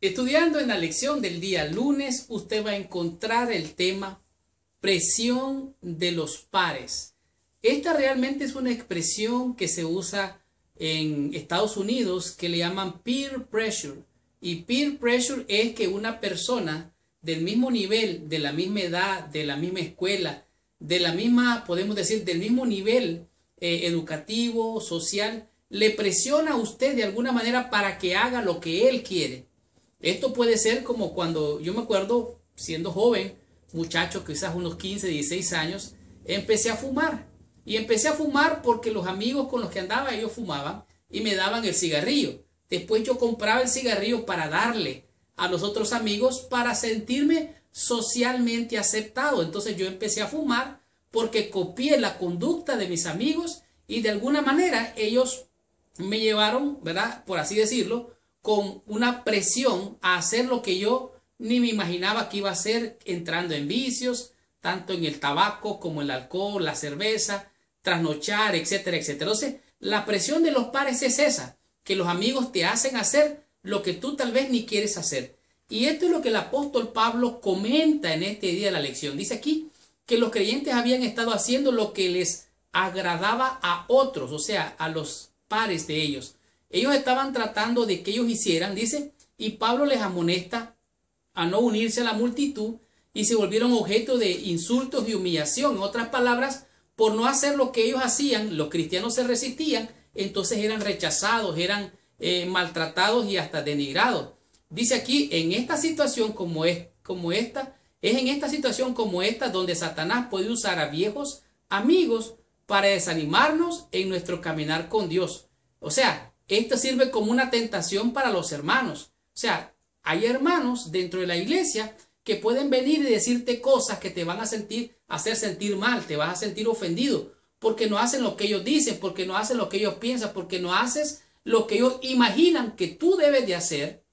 Estudiando en la lección del día lunes, usted va a encontrar el tema presión de los pares. Esta realmente es una expresión que se usa en Estados Unidos que le llaman peer pressure. Y peer pressure es que una persona del mismo nivel, de la misma edad, de la misma escuela, de la misma, podemos decir, del mismo nivel educativo, social, le presiona a usted de alguna manera para que haga lo que él quiere. Esto puede ser como cuando yo me acuerdo, siendo joven, muchacho, quizás unos 15, 16 años, empecé a fumar. Y empecé a fumar porque los amigos con los que andaba, ellos fumaban y me daban el cigarrillo. Después yo compraba el cigarrillo para darle a los otros amigos para sentirme socialmente aceptado. Entonces yo empecé a fumar porque copié la conducta de mis amigos y de alguna manera ellos me llevaron, ¿verdad? Por así decirlo, con una presión a hacer lo que yo ni me imaginaba que iba a hacer, entrando en vicios, tanto en el tabaco como el alcohol, la cerveza, trasnochar, etcétera, etcétera. Entonces, la presión de los pares es esa, que los amigos te hacen hacer lo que tú tal vez ni quieres hacer. Y esto es lo que el apóstol Pablo comenta en este día de la lección. Dice aquí que los creyentes habían estado haciendo lo que les agradaba a otros, o sea, a los pares de ellos. Ellos estaban tratando de que ellos hicieran, dice, y Pablo les amonesta a no unirse a la multitud y se volvieron objeto de insultos y humillación. En otras palabras, por no hacer lo que ellos hacían, los cristianos se resistían, entonces eran rechazados, eran maltratados y hasta denigrados. Dice aquí, en esta situación es en esta situación como esta donde Satanás puede usar a viejos amigos para desanimarnos en nuestro caminar con Dios. O sea, esto sirve como una tentación para los hermanos. O sea, hay hermanos dentro de la iglesia que pueden venir y decirte cosas que te van a hacer sentir mal, te vas a sentir ofendido, porque no hacen lo que ellos dicen, porque no hacen lo que ellos piensan, porque no haces lo que ellos imaginan que tú debes de hacer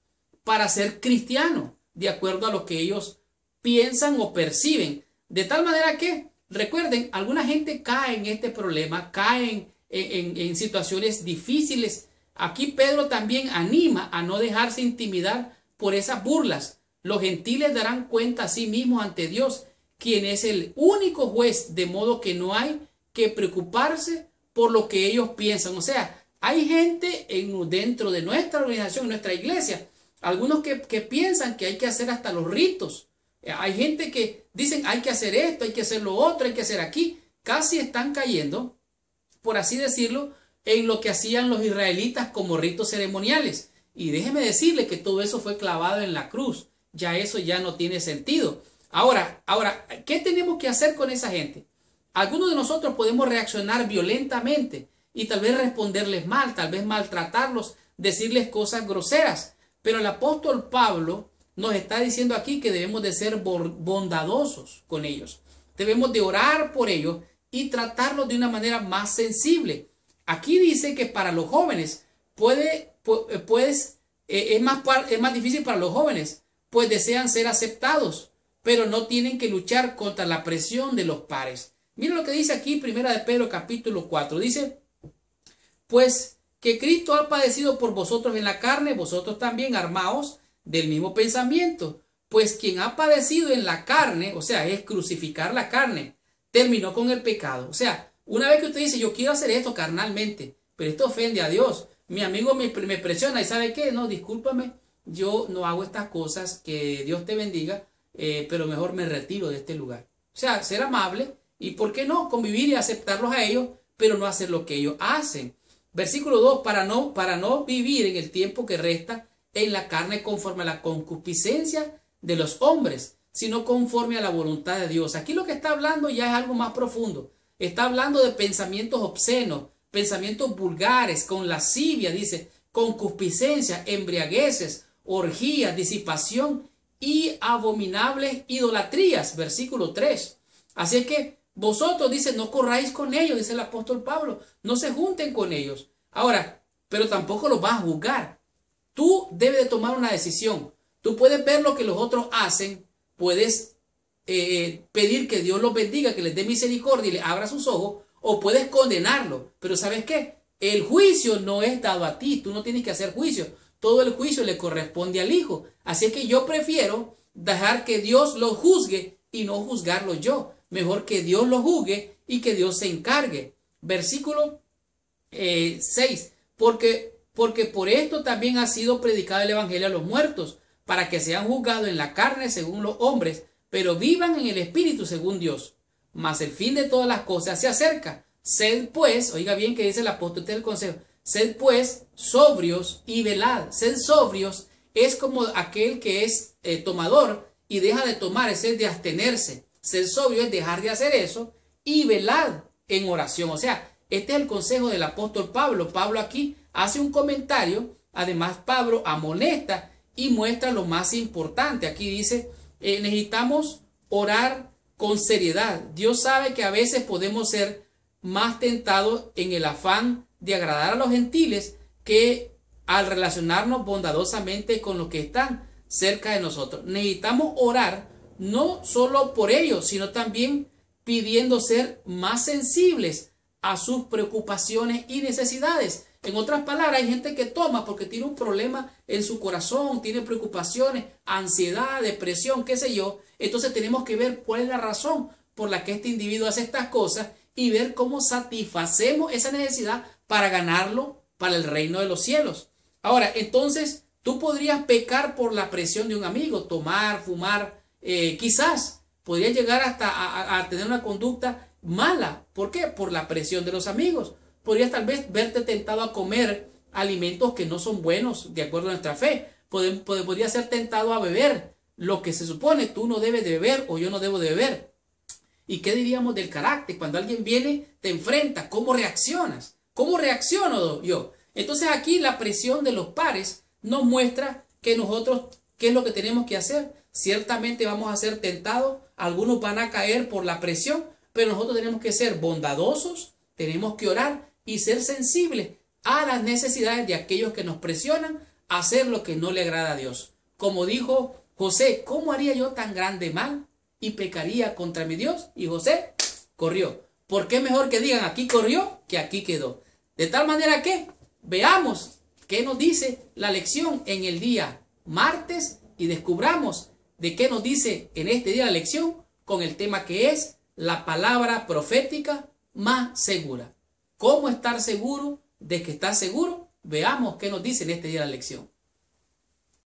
para ser cristiano, de acuerdo a lo que ellos piensan o perciben. De tal manera que, recuerden, alguna gente cae en este problema, cae en situaciones difíciles. Aquí Pedro también anima a no dejarse intimidar por esas burlas. Los gentiles darán cuenta a sí mismos ante Dios, quien es el único juez, de modo que no hay que preocuparse por lo que ellos piensan. O sea, hay gente dentro de nuestra organización, nuestra iglesia, algunos que piensan que hay que hacer hasta los ritos. Hay gente que dicen hay que hacer esto, hay que hacer lo otro, hay que hacer aquí. Casi están cayendo, por así decirlo, en lo que hacían los israelitas como ritos ceremoniales. Y déjeme decirle que todo eso fue clavado en la cruz. Ya eso ya no tiene sentido. Ahora, ¿qué tenemos que hacer con esa gente? Algunos de nosotros podemos reaccionar violentamente y tal vez responderles mal, tal vez maltratarlos, decirles cosas groseras. Pero el apóstol Pablo nos está diciendo aquí que debemos de ser bondadosos con ellos. Debemos de orar por ellos y tratarlos de una manera más sensible. Aquí dice que para los jóvenes es más difícil para los jóvenes, pues desean ser aceptados, pero no tienen que luchar contra la presión de los pares. Mira lo que dice aquí, Primera de Pedro capítulo 4. Dice, pues que Cristo ha padecido por vosotros en la carne, vosotros también armaos del mismo pensamiento. Pues quien ha padecido en la carne, o sea, es crucificar la carne, terminó con el pecado. O sea, una vez que usted dice, yo quiero hacer esto carnalmente, pero esto ofende a Dios, mi amigo me presiona y ¿sabe qué? No, discúlpame, yo no hago estas cosas, que Dios te bendiga, pero mejor me retiro de este lugar. O sea, ser amable y, ¿por qué no? Convivir y aceptarlos a ellos, pero no hacer lo que ellos hacen. Versículo 2, para no vivir en el tiempo que resta en la carne conforme a la concupiscencia de los hombres, sino conforme a la voluntad de Dios. Aquí lo que está hablando ya es algo más profundo. Está hablando de pensamientos obscenos, pensamientos vulgares, con lascivia, dice, concupiscencia, embriagueces, orgías, disipación y abominables idolatrías. Versículo 3. Así es que vosotros, dice, no corráis con ellos, dice el apóstol Pablo, no se junten con ellos. Ahora, pero tampoco los vas a juzgar. Tú debes de tomar una decisión. Tú puedes ver lo que los otros hacen, puedes pedir que Dios los bendiga, que les dé misericordia y les abra sus ojos, o puedes condenarlo. Pero ¿sabes qué? El juicio no es dado a ti, tú no tienes que hacer juicio. todo el juicio le corresponde al Hijo. Así que yo prefiero dejar que Dios lo juzgue y no juzgarlo yo. Mejor que Dios lo juzgue y que Dios se encargue. Versículo 6. Porque por esto también ha sido predicado el evangelio a los muertos, para que sean juzgados en la carne según los hombres, pero vivan en el espíritu según Dios. Mas el fin de todas las cosas se acerca. Sed pues, oiga bien que dice el apóstol del consejo, sed pues sobrios y velad. Sed sobrios es como aquel que es tomador y deja de tomar, es de abstenerse. Ser sobrio es dejar de hacer eso y velad en oración. O sea, este es el consejo del apóstol Pablo. Pablo aquí hace un comentario. Además, Pablo amonesta y muestra lo más importante. Aquí dice, necesitamos orar con seriedad. Dios sabe que a veces podemos ser más tentados en el afán de agradar a los gentiles que al relacionarnos bondadosamente con los que están cerca de nosotros. Necesitamos orar no solo por ellos, sino también pidiendo ser más sensibles a sus preocupaciones y necesidades. En otras palabras, hay gente que toma porque tiene un problema en su corazón, tiene preocupaciones, ansiedad, depresión, qué sé yo. Entonces tenemos que ver cuál es la razón por la que este individuo hace estas cosas y ver cómo satisfacemos esa necesidad para ganarlo para el reino de los cielos. Ahora, entonces, tú podrías pecar por la presión de un amigo, tomar, fumar, quizás podría llegar hasta a tener una conducta mala. ¿Por qué? Por la presión de los amigos. Podrías tal vez verte tentado a comer alimentos que no son buenos de acuerdo a nuestra fe. Podría ser tentado a beber lo que se supone tú no debes de beber o yo no debo de beber. ¿Y qué diríamos del carácter? Cuando alguien viene, te enfrenta, ¿cómo reaccionas? ¿Cómo reacciono yo? Entonces aquí la presión de los pares nos muestra que nosotros, ¿qué es lo que tenemos que hacer? Ciertamente vamos a ser tentados, algunos van a caer por la presión, pero nosotros tenemos que ser bondadosos, tenemos que orar y ser sensibles a las necesidades de aquellos que nos presionan a hacer lo que no le agrada a Dios. Como dijo José, ¿cómo haría yo tan grande mal y pecaría contra mi Dios? Y José corrió. ¿Por qué mejor que digan aquí corrió que aquí quedó? De tal manera que veamos qué nos dice la lección en el día martes y descubramos de qué nos dice en este día la lección con el tema que es la palabra profética más segura. ¿Cómo estar seguro de que estás seguro? Veamos qué nos dice en este día la lección.